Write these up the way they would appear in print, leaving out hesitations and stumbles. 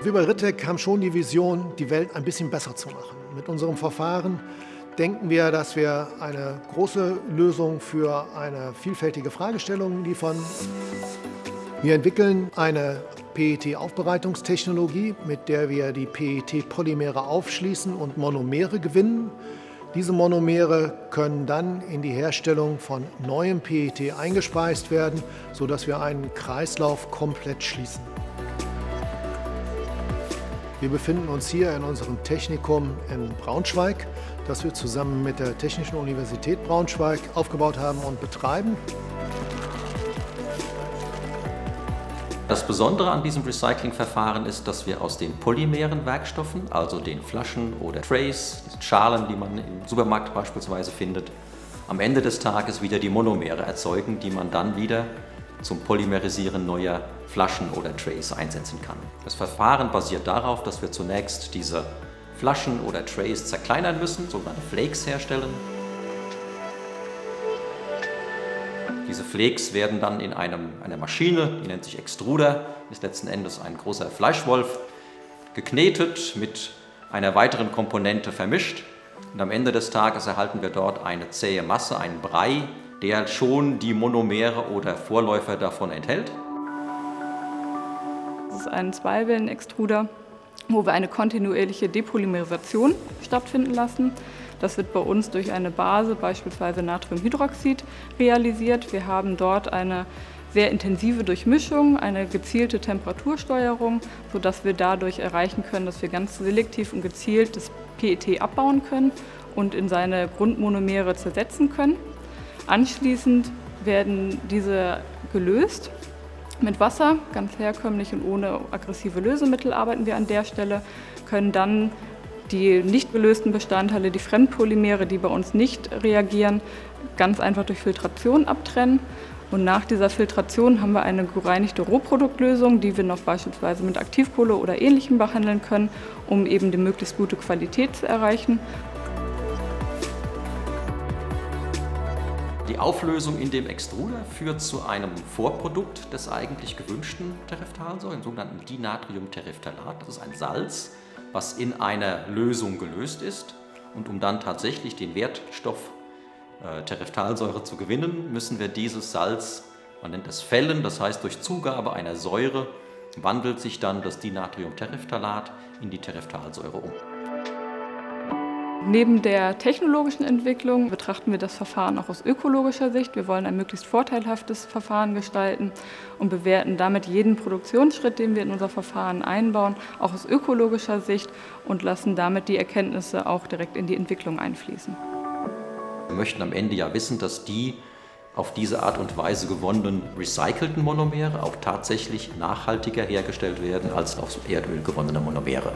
Wir bei RITTEC haben schon die Vision, die Welt ein bisschen besser zu machen. Mit unserem Verfahren denken wir, dass wir eine große Lösung für eine vielfältige Fragestellung liefern. Wir entwickeln eine PET-Aufbereitungstechnologie, mit der wir die PET-Polymere aufschließen und Monomere gewinnen. Diese Monomere können dann in die Herstellung von neuem PET eingespeist werden, sodass wir einen Kreislauf komplett schließen. Wir befinden uns hier in unserem Technikum in Braunschweig, das wir zusammen mit der Technischen Universität Braunschweig aufgebaut haben und betreiben. Das Besondere an diesem Recyclingverfahren ist, dass wir aus den polymeren Werkstoffen, also den Flaschen oder Trays, diesen Schalen, die man im Supermarkt beispielsweise findet, am Ende des Tages wieder die Monomere erzeugen, die man dann wieder zum Polymerisieren neuer Flaschen oder Trays einsetzen kann. Das Verfahren basiert darauf, dass wir zunächst diese Flaschen oder Trays zerkleinern müssen, sogenannte Flakes herstellen. Diese Flakes werden dann in einer Maschine, die nennt sich Extruder, ist letzten Endes ein großer Fleischwolf, geknetet, mit einer weiteren Komponente vermischt. Und am Ende des Tages erhalten wir dort eine zähe Masse, einen Brei, der schon die Monomere oder Vorläufer davon enthält. Das ist ein Zweiwellen-Extruder, wo wir eine kontinuierliche Depolymerisation stattfinden lassen. Das wird bei uns durch eine Base, beispielsweise Natriumhydroxid, realisiert. Wir haben dort eine sehr intensive Durchmischung, eine gezielte Temperatursteuerung, sodass wir dadurch erreichen können, dass wir ganz selektiv und gezielt das PET abbauen können und in seine Grundmonomere zersetzen können. Anschließend werden diese gelöst mit Wasser, ganz herkömmlich und ohne aggressive Lösemittel arbeiten wir an der Stelle, können dann die nicht gelösten Bestandteile, die Fremdpolymere, die bei uns nicht reagieren, ganz einfach durch Filtration abtrennen. Und nach dieser Filtration haben wir eine gereinigte Rohproduktlösung, die wir noch beispielsweise mit Aktivkohle oder Ähnlichem behandeln können, um eben die möglichst gute Qualität zu erreichen. Die Auflösung in dem Extruder führt zu einem Vorprodukt des eigentlich gewünschten Tereftalsäure, dem sogenannten Dinatriumtereftalat. Das ist ein Salz, was in einer Lösung gelöst ist. Und um dann tatsächlich den Wertstoff Tereftalsäure zu gewinnen, müssen wir dieses Salz, man nennt es Fällen, das heißt durch Zugabe einer Säure wandelt sich dann das Dinatriumtereftalat in die Tereftalsäure um. Neben der technologischen Entwicklung betrachten wir das Verfahren auch aus ökologischer Sicht. Wir wollen ein möglichst vorteilhaftes Verfahren gestalten und bewerten damit jeden Produktionsschritt, den wir in unser Verfahren einbauen, auch aus ökologischer Sicht und lassen damit die Erkenntnisse auch direkt in die Entwicklung einfließen. Wir möchten am Ende ja wissen, dass die auf diese Art und Weise gewonnenen recycelten Monomere auch tatsächlich nachhaltiger hergestellt werden als aus Erdöl gewonnene Monomere.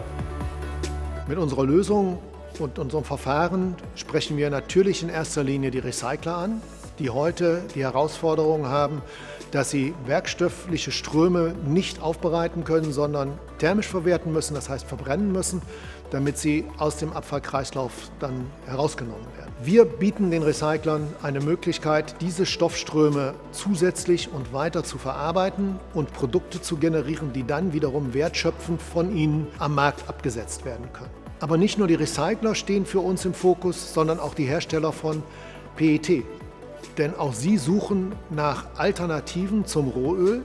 Mit unserer Lösung und unserem Verfahren sprechen wir natürlich in erster Linie die Recycler an, die heute die Herausforderung haben, dass sie werkstoffliche Ströme nicht aufbereiten können, sondern thermisch verwerten müssen, das heißt verbrennen müssen, damit sie aus dem Abfallkreislauf dann herausgenommen werden. Wir bieten den Recyclern eine Möglichkeit, diese Stoffströme zusätzlich und weiter zu verarbeiten und Produkte zu generieren, die dann wiederum wertschöpfend von ihnen am Markt abgesetzt werden können. Aber nicht nur die Recycler stehen für uns im Fokus, sondern auch die Hersteller von PET. Denn auch sie suchen nach Alternativen zum Rohöl.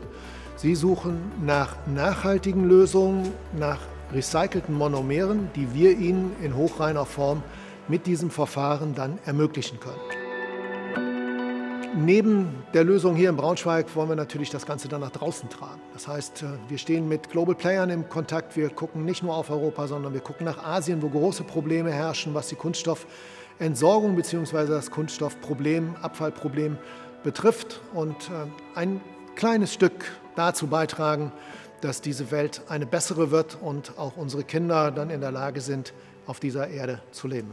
Sie suchen nach nachhaltigen Lösungen, nach recycelten Monomeren, die wir ihnen in hochreiner Form mit diesem Verfahren dann ermöglichen können. Neben der Lösung hier in Braunschweig wollen wir natürlich das Ganze dann nach draußen tragen. Das heißt, wir stehen mit Global Playern im Kontakt. Wir gucken nicht nur auf Europa, sondern wir gucken nach Asien, wo große Probleme herrschen, was die Kunststoffentsorgung bzw. das Kunststoffproblem, Abfallproblem betrifft. Und ein kleines Stück dazu beitragen, dass diese Welt eine bessere wird und auch unsere Kinder dann in der Lage sind, auf dieser Erde zu leben.